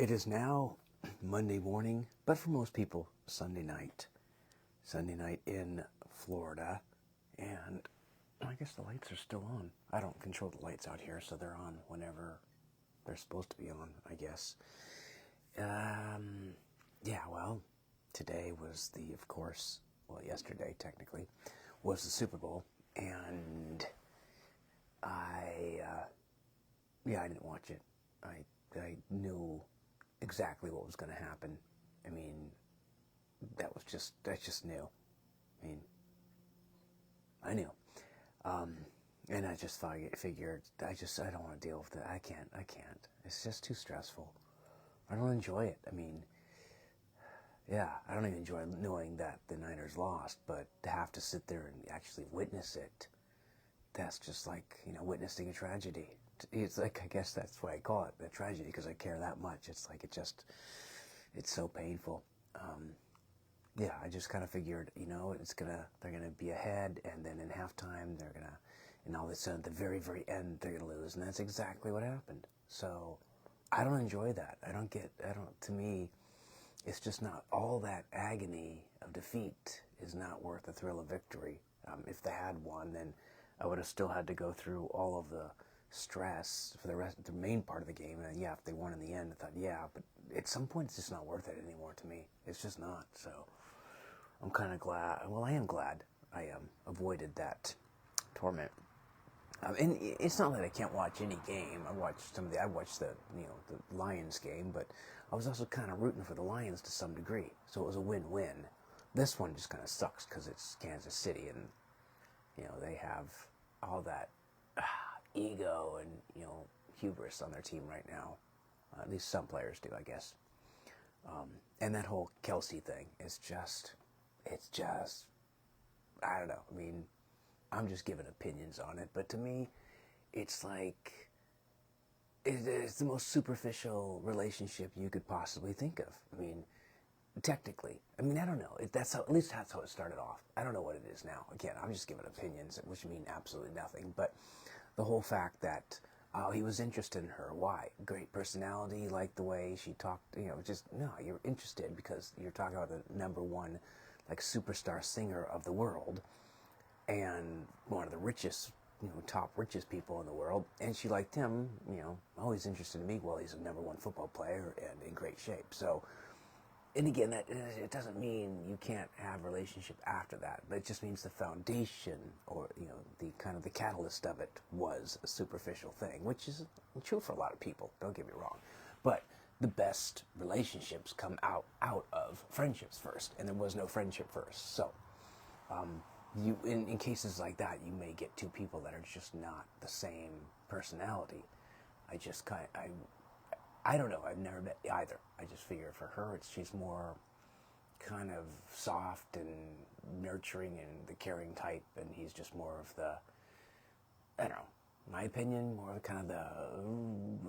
It is now Monday morning, but for most people, Sunday night. Sunday night in Florida, and I guess the lights are still on. I don't control the lights out here, so they're on whenever they're supposed to be on, I guess. Well, today was yesterday technically, was the Super Bowl, and I didn't watch it. I knew exactly what was going to happen. I mean, that's just new. I mean, I knew. And I just figured, I don't want to deal with it. I can't. It's just too stressful. I don't enjoy it. I mean, yeah, I don't even enjoy knowing that the Niners lost, but to have to sit there and actually witness it, that's just like, witnessing a tragedy. It's like, I guess that's why I call it a tragedy, because I care that much. It's like, it's so painful. I just kind of figured, they're gonna be ahead, and then in halftime, and all of a sudden, at the very, very end, they're gonna lose, and that's exactly what happened. So, I don't enjoy that. To me, it's just not, all that agony of defeat is not worth the thrill of victory. If they had won, then I would have still had to go through all of the stress for the main part of the game. And if they won in the end, I thought, but at some point it's just not worth it anymore to me. It's just not. So I'm kind of glad. Well, I am glad I avoided that torment. And it's not that I can't watch any game. I watched the Lions game, but I was also kind of rooting for the Lions to some degree. So it was a win-win. This one just kind of sucks because it's Kansas City, and they have all that ego and hubris on their team right now. At least some players do, I guess. And that whole Kelsey thing is just, I don't know. I mean, I'm just giving opinions on it, but to me, it's like, it's the most superficial relationship you could possibly think of. I mean, technically. I mean, I don't know. At least that's how it started off. I don't know what it is now. Again, I'm just giving opinions, which mean absolutely nothing. But the whole fact that he was interested in her. Why? Great personality, liked the way she talked. You're interested because you're talking about the number one, superstar singer of the world, and one of the richest, top richest people in the world, and she liked him. He's interested in me. Well, he's a number one football player and in great shape. So. And again, that it doesn't mean you can't have a relationship after that, but it just means the foundation, or the catalyst of it was a superficial thing, which is true for a lot of people. Don't get me wrong, but the best relationships come out of friendships first, and there was no friendship first. So, in cases like that, you may get two people that are just not the same personality. I don't know. I've never met either. I just figure for her, she's more kind of soft and nurturing and the caring type, and he's just more of the, I don't know, my opinion, more of kind of the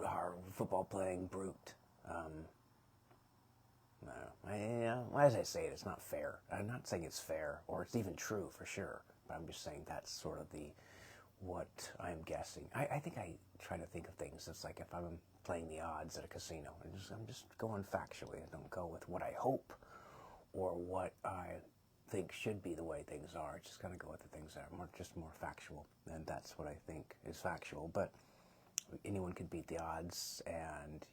hard football playing brute. I don't know. As I say it, it's not fair. I'm not saying it's fair or it's even true for sure, but I'm just saying that's sort of what I'm guessing. I think I try to think of things as like if I'm playing the odds at a casino. I'm just going factually. I don't go with what I hope or what I think should be the way things are. I just kind of go with the things that are more factual, and that's what I think is factual. But anyone could beat the odds, and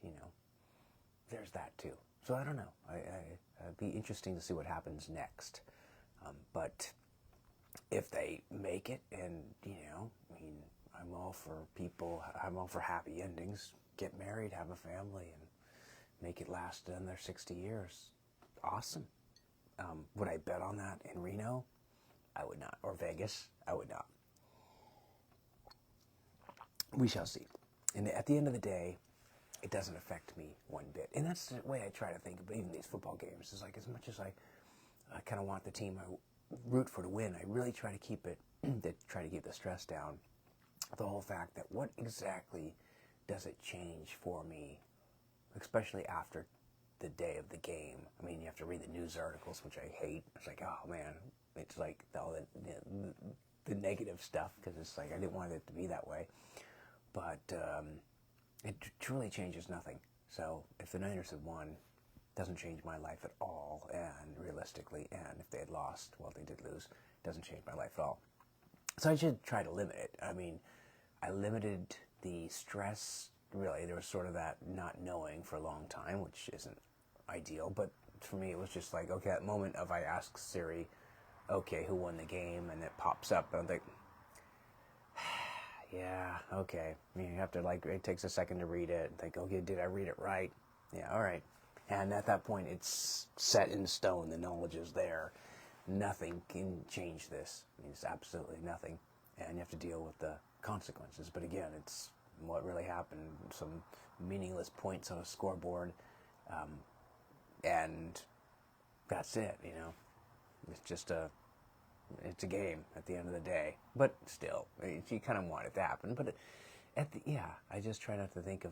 there's that too. So I don't know. It'd be interesting to see what happens next. But if they make it, and I'm all for happy endings. Get married, have a family, and make it last another 60 years. Awesome. Would I bet on that in Reno? I would not. Or Vegas? I would not. We shall see. And at the end of the day, it doesn't affect me one bit. And that's the way I try to think of even these football games. Is like, as much as I kind of want the team I root for to win, I really try to keep the stress down. The whole fact that what exactly does it change for me, especially after the day of the game? I mean, you have to read the news articles, which I hate. It's like, oh man, it's like all the negative stuff, because it's like I didn't want it to be that way. But it truly changes nothing. So if the Niners had won, doesn't change my life at all, and realistically, and if they had lost, well, they did lose, doesn't change my life at all. So I should try to limit it. I mean, I limited the stress, really. There was sort of that not knowing for a long time, which isn't ideal, but for me it was just like, okay, that moment of I ask Siri, okay, who won the game, and it pops up, and I'm like, yeah, okay. You have to, like, it takes a second to read it and think, okay, did I read it right? Yeah, all right. And at that point, it's set in stone. The knowledge is there. Nothing can change this. I mean, it's absolutely nothing. And you have to deal with the consequences. But again, it's what really happened. Some meaningless points on a scoreboard. And that's it, you know. It's just it's a game at the end of the day. But still, you kind of want it to happen. But I just try not to think of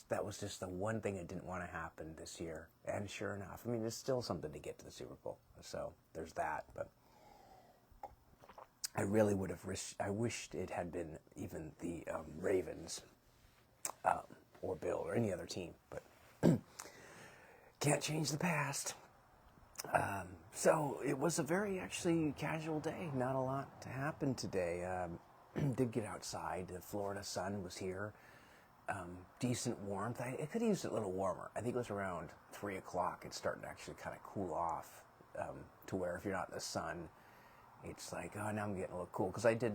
that was just the one thing that didn't want to happen this year. And sure enough, I mean, there's still something to get to the Super Bowl. So there's that. But I really would have I wished it had been even the Ravens or Bill or any other team. But can't change the past. So it was a very actually casual day. Not a lot to happen today. Did get outside. The Florida sun was here. Decent warmth. I could have used it a little warmer. I think it was around 3 o'clock. It's starting to actually kind of cool off to where if you're not in the sun, it's like, oh, now I'm getting a little cool. Because I did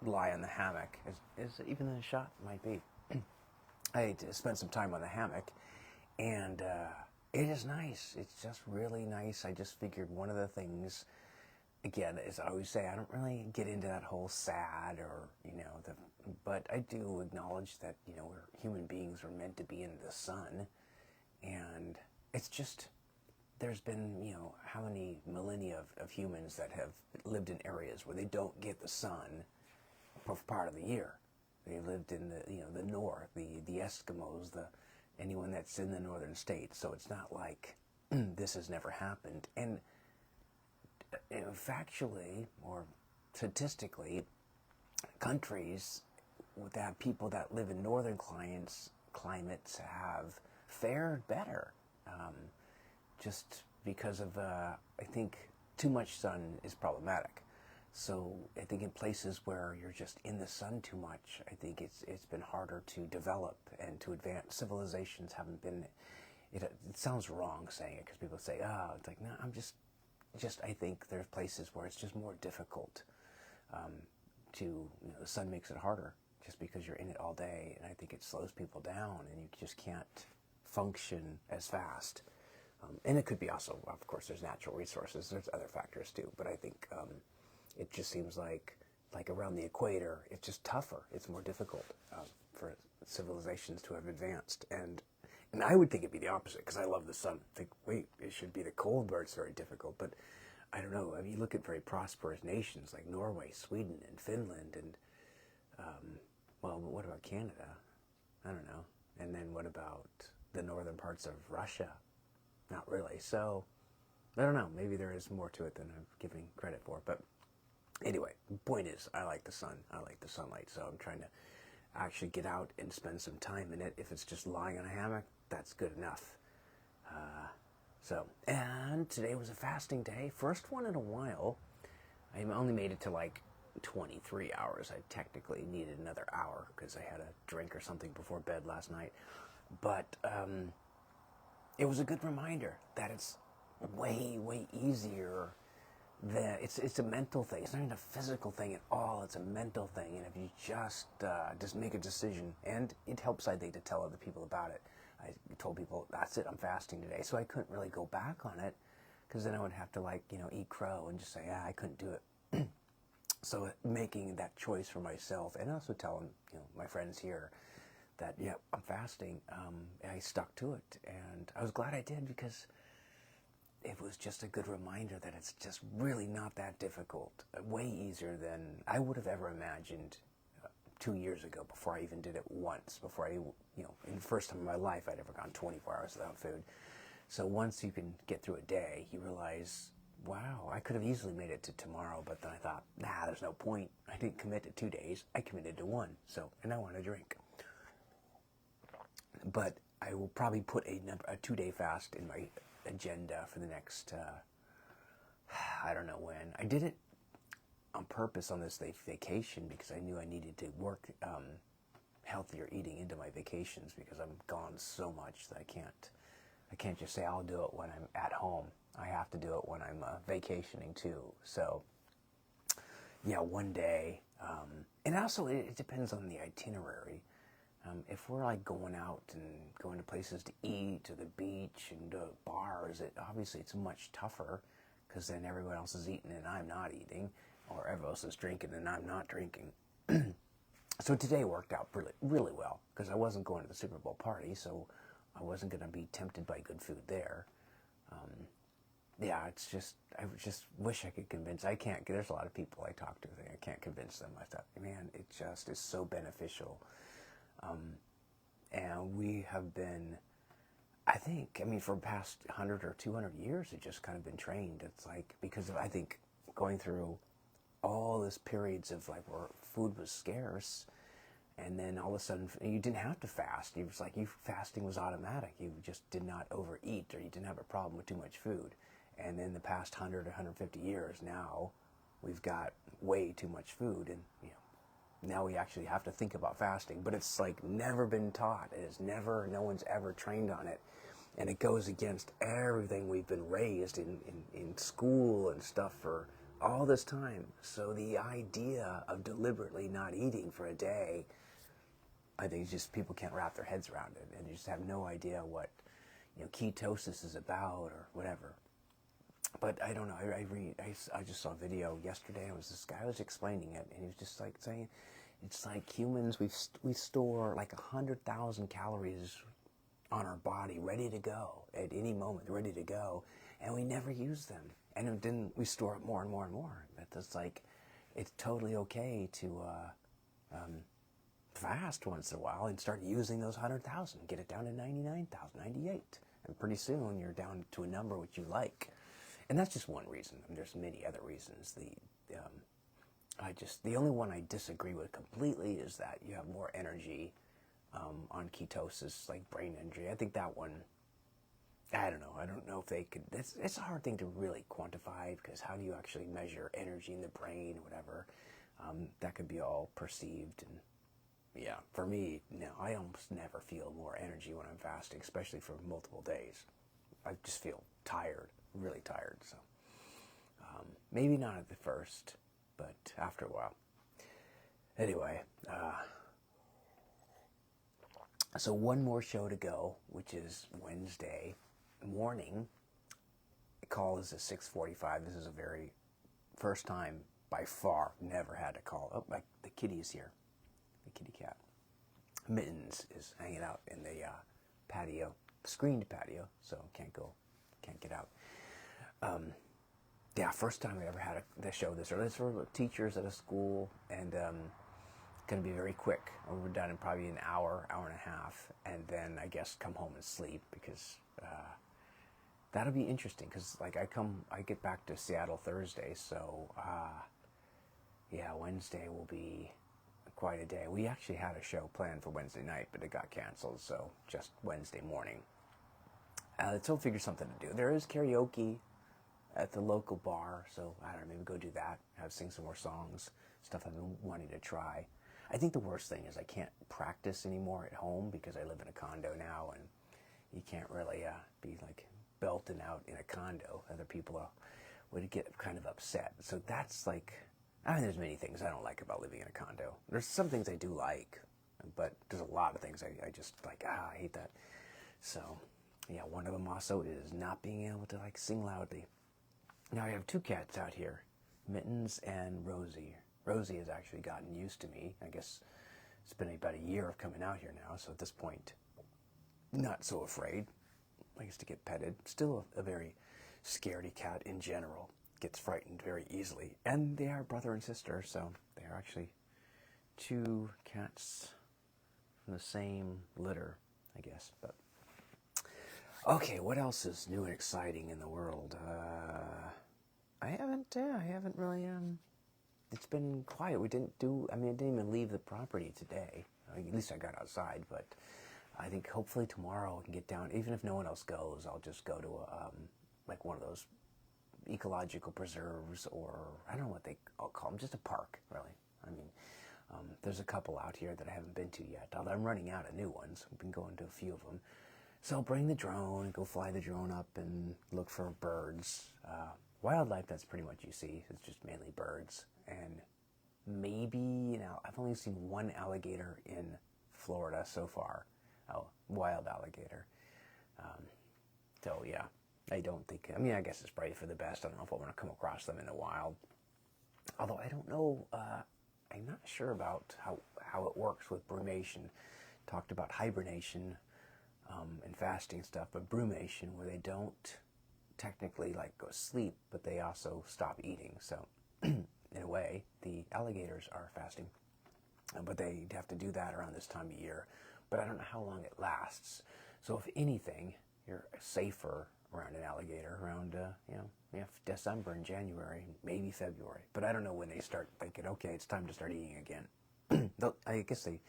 lie on the hammock. Is it even in a shot? Might be. I spent some time on the hammock, and it is nice. It's just really nice. I just figured one of the things, again, as I always say, I don't really get into that whole sad or, but I do acknowledge that, we're human beings, are meant to be in the sun. And it's just, there's been, how many millennia of humans that have lived in areas where they don't get the sun for part of the year. They lived in the north, the Eskimos, anyone that's in the northern states. So it's not like this has never happened. And factually or statistically, countries that people that live in northern climates have fared better, just because of I think too much sun is problematic. So I think in places where you're just in the sun too much, I think it's been harder to develop and to advance. Civilizations haven't been. It sounds wrong saying it because people say, "Oh, it's like no." I'm just I think there's places where it's just more difficult the sun makes it harder just because you're in it all day, and I think it slows people down, and you just can't function as fast. And it could be also, of course, there's natural resources. There's other factors too, but I think it just seems like around the equator, it's just tougher. It's more difficult for civilizations to have advanced. And I would think it'd be the opposite because I love the sun. I think, wait, it should be the cold where it's very difficult. But I don't know. I mean, you look at very prosperous nations like Norway, Sweden, and Finland, and well, what about Canada? I don't know. And then what about the northern parts of Russia? Not really. So I don't know. Maybe there is more to it than I'm giving credit for. But anyway, the point is, I like the sun. I like the sunlight. So I'm trying to actually get out and spend some time in it. If it's just lying on a hammock, that's good enough. And today was a fasting day. First one in a while. I only made it to like 23 hours. I technically needed another hour because I had a drink or something before bed last night. But it was a good reminder that it's way, way easier than it's a mental thing. It's not even a physical thing at all. It's a mental thing. And if you just make a decision, and it helps, I think, to tell other people about it. I told people, that's it, I'm fasting today. So I couldn't really go back on it because then I would have to eat crow and just say, I couldn't do it. So making that choice for myself, and also telling my friends here that, yeah, I'm fasting, I stuck to it. And I was glad I did because it was just a good reminder that it's just really not that difficult. Way easier than I would have ever imagined 2 years ago before I even did it once. Before in the first time in my life I'd ever gone 24 hours without food. So once you can get through a day, you realize, wow, I could have easily made it to tomorrow, but then I thought, there's no point. I didn't commit to 2 days. I committed to one. So, and I want a drink. but I will probably put a 2-day fast in my agenda for the next, I don't know when. I did it on purpose on this vacation because I knew I needed to work healthier eating into my vacations because I'm gone so much that I can't just say I'll do it when I'm at home. I have to do it when I'm vacationing too. So yeah, one day, and also it depends on the itinerary. If we're like going out and going to places to eat, to the beach and to bars, obviously it's much tougher because then everyone else is eating and I'm not eating, or everyone else is drinking and I'm not drinking. So today worked out really, really well because I wasn't going to the Super Bowl party, so I wasn't going to be tempted by good food there. Yeah, it's just, I just wish I could convince. I can't. There's a lot of people I talk to that I can't convince them. I thought, man, it just is so beneficial. And we have been, I think, I mean, for the past 100 or 200 years, it's just kind of been trained. It's like, because of, I think, going through all this periods of like where food was scarce, and then all of a sudden you didn't have to fast. It was like fasting was automatic. You just did not overeat, or you didn't have a problem with too much food. And in the past 100 or 150 years now, we've got way too much food, and now we actually have to think about fasting. But it's like never been taught. It is never, no one's ever trained on it. And it goes against everything we've been raised in school and stuff for all this time. So the idea of deliberately not eating for a day, I think it's just people can't wrap their heads around it, and they just have no idea what ketosis is about or whatever. But I don't know. I just saw a video yesterday. It was this guy was explaining it, and he was just like saying, it's like humans. We store like 100,000 calories on our body, ready to go at any moment, ready to go, and we never use them. And then we store it more and more and more. That's like, it's totally okay to fast once in a while and start using those 100,000. Get it down to 99,000, 98, and pretty soon you're down to a number which you like. And that's just one reason. I mean, there's many other reasons. The only one I disagree with completely is that you have more energy on ketosis, like brain energy. I think that one, I don't know. I don't know if they could. It's a hard thing to really quantify because how do you actually measure energy in the brain or whatever? That could be all perceived. And yeah, for me, no, I almost never feel more energy when I'm fasting, especially for multiple days. I just feel tired. Really tired, so maybe not at the first, but after a while. Anyway, so one more show to go, which is Wednesday morning. The call is at 6:45. This is a very first time by far. Never had a call. Oh, the kitty is here. The kitty cat. Mittens is hanging out in the patio, screened patio, so can't get out. Yeah, first time I ever had the show this early. It's for teachers at a school, and going to be very quick. We're done in probably an hour, hour and a half, and then I guess come home and sleep because that'll be interesting. Because like I get back to Seattle Thursday, so yeah, Wednesday will be quite a day. We actually had a show planned for Wednesday night, but it got canceled, so just Wednesday morning. Let's all figure something to do. There is karaoke at the local bar, so I don't know, maybe go do that, sing some more songs, stuff I've been wanting to try. I think the worst thing is I can't practice anymore at home because I live in a condo now, and you can't really be like belting out in a condo. Other people would get kind of upset. So that's like, I mean, there's many things I don't like about living in a condo. There's some things I do like, but there's a lot of things I just like, I hate that. So yeah, one of them also is not being able to like sing loudly. Now I have two cats out here, Mittens and Rosie. Rosie has actually gotten used to me. I guess it's been about a year of coming out here now, so at this point, not so afraid. I used to get petted. Still a very scaredy cat in general. Gets frightened very easily. And they are brother and sister, so they are actually two cats from the same litter, I guess. But okay, what else is new and exciting in the world? I haven't really, it's been quiet. I didn't even leave the property today. At least I got outside, but I think hopefully tomorrow I can get down. Even if no one else goes, I'll just go to like one of those ecological preserves, or I don't know what I'll call them, just a park, really. I mean, there's a couple out here that I haven't been to yet, although I'm running out of new ones. I've been going to a few of them. So I'll bring the drone, go fly the drone up and look for birds. Wildlife, that's pretty much you see. It's just mainly birds. And maybe, I've only seen one alligator in Florida so far. Oh, wild alligator. So yeah, I don't think, I guess it's probably for the best. I don't know if I want to come across them in the wild. Although I don't know, I'm not sure about how it works with brumation. Talked about hibernation and fasting stuff, but brumation, where they don't technically like go sleep, but they also stop eating. So in a way, the alligators are fasting, but they have to do that around this time of year. But I don't know how long it lasts. So if anything, you're safer around an alligator around December and January, maybe February. But I don't know when they start thinking, okay, it's time to start eating again. I guess they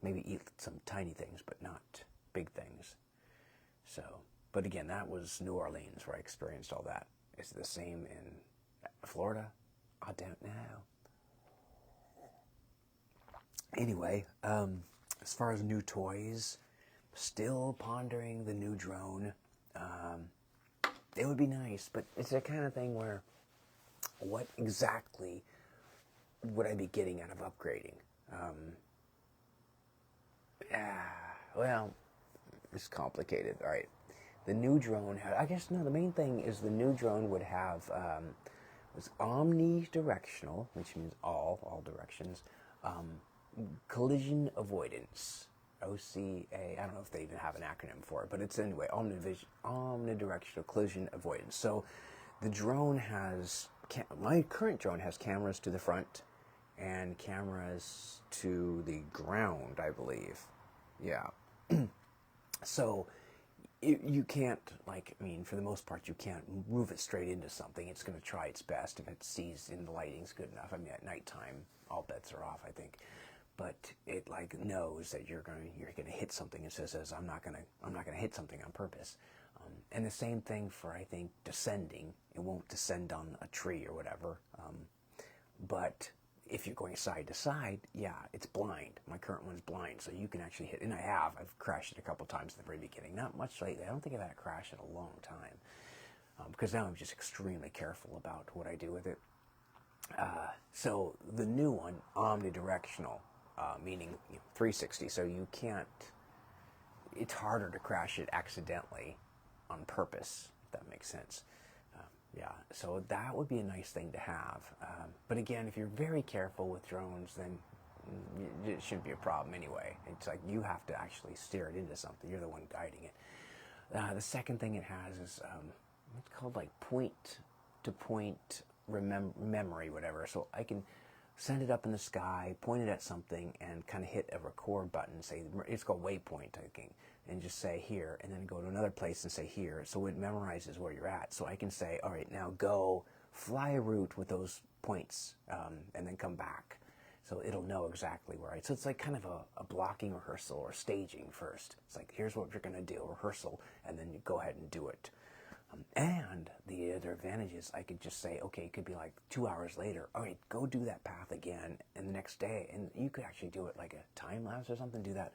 maybe eat some tiny things, but not big things. So, but again, that was New Orleans where I experienced all that. Is it the same in Florida? I don't know. Anyway, as far as new toys, still pondering the new drone. It would be nice, but it's that kind of thing where what exactly would I be getting out of upgrading? Well, it's complicated. All right. The new drone, the main thing is the new drone would have, was omnidirectional, which means all directions, collision avoidance, OCA. I don't know if they even have an acronym for it, but it's anyway, omnidirectional collision avoidance. So the drone has, my current drone has cameras to the front and cameras to the ground, I believe. Yeah. So you can't, for the most part, you can't move it straight into something. It's going to try its best if it sees in the lighting's good enough. At nighttime, all bets are off, I think. But it knows that you're gonna hit something, and says I'm not gonna hit something on purpose. And the same thing for, I think, descending. It won't descend on a tree or whatever. But if you're going side to side, yeah, it's blind. My current one's blind, so you can actually hit. And I've crashed it a couple times at the very beginning. Not much lately. I don't think I've had a crash in a long time. Because now I'm just extremely careful about what I do with it. So the new one, omnidirectional, meaning 360. So you can't. It's harder to crash it accidentally, on purpose. If that makes sense. Yeah, so that would be a nice thing to have. But again, if you're very careful with drones, then it shouldn't be a problem anyway. It's like you have to actually steer it into something. You're the one guiding it. The second thing it has is what's called point-to-point memory, whatever. So I can send it up in the sky, point it at something, and kind of hit a record button. Say it's called waypoint, I think, and just say here, and then go to another place and say here. So it memorizes where you're at. So I can say, all right, now go fly a route with those points, and then come back. So it'll know exactly where. So it's like kind of a blocking rehearsal or staging first. It's like, here's what you're going to do, rehearsal, and then you go ahead and do it. And the other advantage is I could just say, okay, it could be like 2 hours later, all right, go do that path again, and the next day, and you could actually do it like a time lapse or something, do that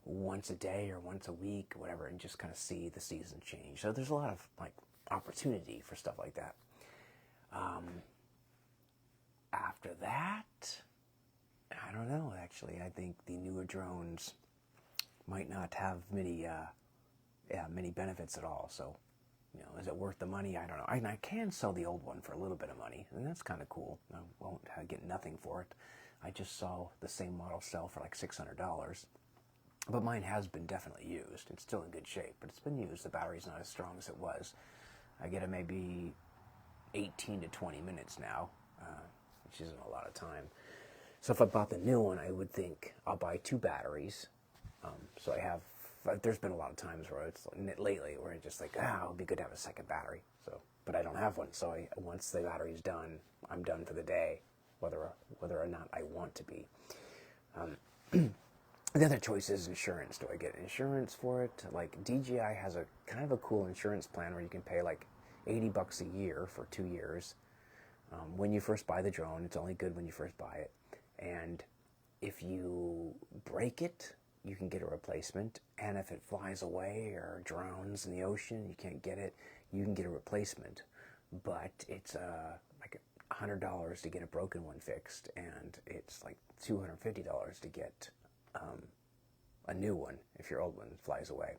once a day or once a week, whatever, and just kind of see the season change. So there's a lot of opportunity for stuff like that. After that, I don't know, actually. I think the newer drones might not have many benefits at all. So, is it worth the money? I don't know. I can sell the old one for a little bit of money, and that's kind of cool. I won't get nothing for it. I just saw the same model sell for like $600. But mine has been definitely used. It's still in good shape, but it's been used. The battery's not as strong as it was. I get it maybe 18 to 20 minutes now, which isn't a lot of time. So if I bought the new one, I would think I'll buy 2 batteries. So I have, there's been a lot of times where it's lately where it's just like, it would be good to have a second battery. So, but I don't have one. So once the battery's done, I'm done for the day, whether or not I want to be. The other choice is insurance. Do I get insurance for it? Like DJI has a kind of a cool insurance plan where you can pay like $80 a year for 2 years. When you first buy the drone, it's only good when you first buy it. And if you break it, you can get a replacement. And if it flies away or drowns in the ocean, you can't get it, you can get a replacement. But it's like $100 to get a broken one fixed, and it's like $250 to get a new one if your old one flies away.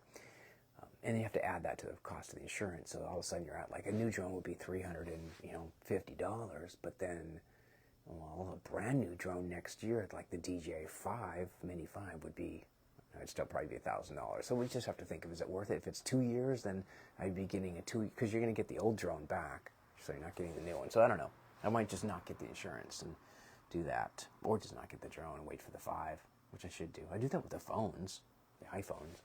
And you have to add that to the cost of the insurance. So all of a sudden you're at like a new drone would be $350, but then, well, a brand new drone next year, like the DJI 5, Mini 5 would be, it'd still probably be $1,000. So we just have to think of, is it worth it? If it's 2 years, then I'd be getting because you're going to get the old drone back, so you're not getting the new one. So I don't know. I might just not get the insurance and do that, or just not get the drone and wait for the 5, which I should do. I do that with the phones, the iPhones.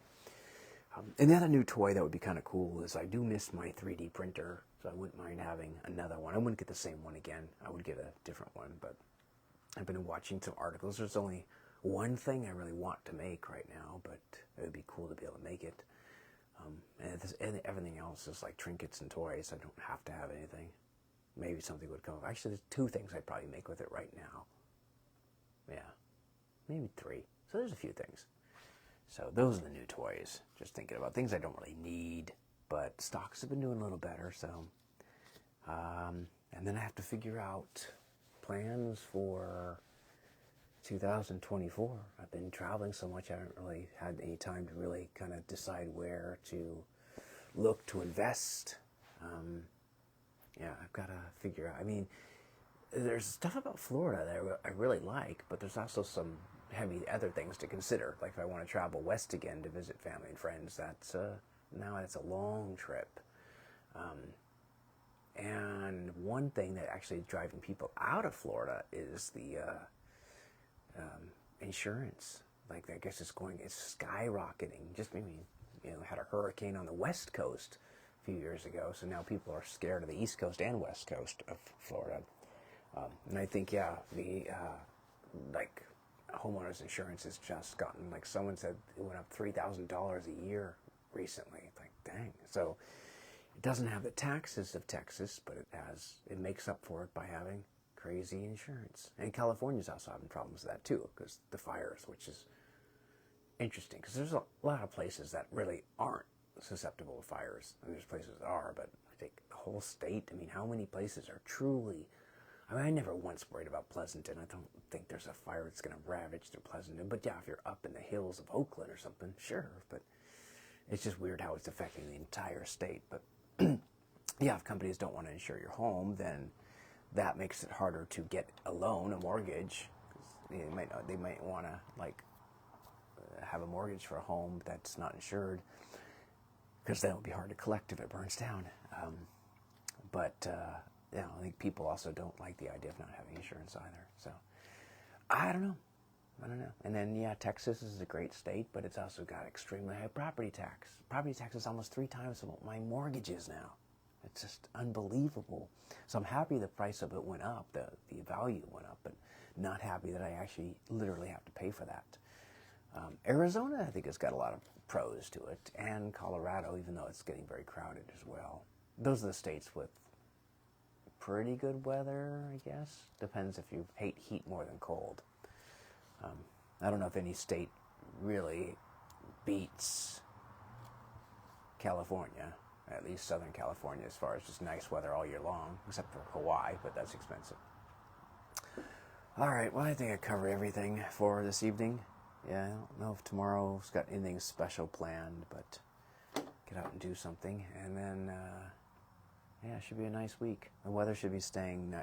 And the other new toy that would be kind of cool is I do miss my 3D printer, so I wouldn't mind having another one. I wouldn't get the same one again. I would get a different one, but I've been watching some articles. There's only one thing I really want to make right now, but it would be cool to be able to make it. And everything else is like trinkets and toys. I don't have to have anything. Maybe something would come up. Actually, there's 2 things I'd probably make with it right now. Yeah, maybe 3. So there's a few things. So those are the new toys. Just thinking about things I don't really need, but stocks have been doing a little better. So, and then I have to figure out plans for 2024. I've been traveling so much, I haven't really had any time to really kind of decide where to look to invest. Yeah, I've got to figure out. I mean, there's stuff about Florida that I really like, but there's also some heavy other things to consider. Like if I want to travel west again to visit family and friends, now that's a long trip. And one thing that actually is driving people out of Florida is the insurance. Like I guess it's skyrocketing. Just maybe had a hurricane on the west coast a few years ago, so now people are scared of the east coast and west coast of Florida. And I think like homeowners insurance has just gotten, like someone said, it went up $3,000 a year recently. It's like, dang. So it doesn't have the taxes of Texas, but it makes up for it by having crazy insurance. And California's also having problems with that too, because the fires, which is interesting, because there's a lot of places that really aren't susceptible to fires. And there's places that are, but I think the whole state, I mean, how many places are truly, I mean, I never once worried about Pleasanton. I don't think there's a fire that's going to ravage through Pleasanton. But yeah, if you're up in the hills of Oakland or something, sure. But it's just weird how it's affecting the entire state. But yeah, if companies don't want to insure your home, then that makes it harder to get a loan, a mortgage. They might want to have a mortgage for a home that's not insured, because that would be hard to collect if it burns down. I think people also don't like the idea of not having insurance either. So, I don't know. And then, yeah, Texas is a great state, but it's also got extremely high property tax. Property tax is almost 3 times what my mortgage is now. It's just unbelievable. So I'm happy the price of it went up, the value went up, but not happy that I actually literally have to pay for that. Arizona, I think, has got a lot of pros to it, and Colorado, even though it's getting very crowded as well. Those are the states with pretty good weather, I guess. Depends if you hate heat more than cold. I don't know if any state really beats California, at least Southern California, as far as just nice weather all year long, except for Hawaii, but that's expensive. All right, well, I think I covered everything for this evening. Yeah, I don't know if tomorrow's got anything special planned, but get out and do something. And then, yeah, it should be a nice week. The weather should be staying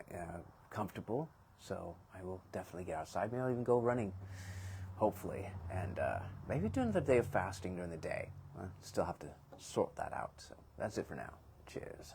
comfortable, so I will definitely get outside. Maybe I'll even go running, hopefully. And maybe do another day of fasting during the day. Still have to sort that out. So that's it for now. Cheers.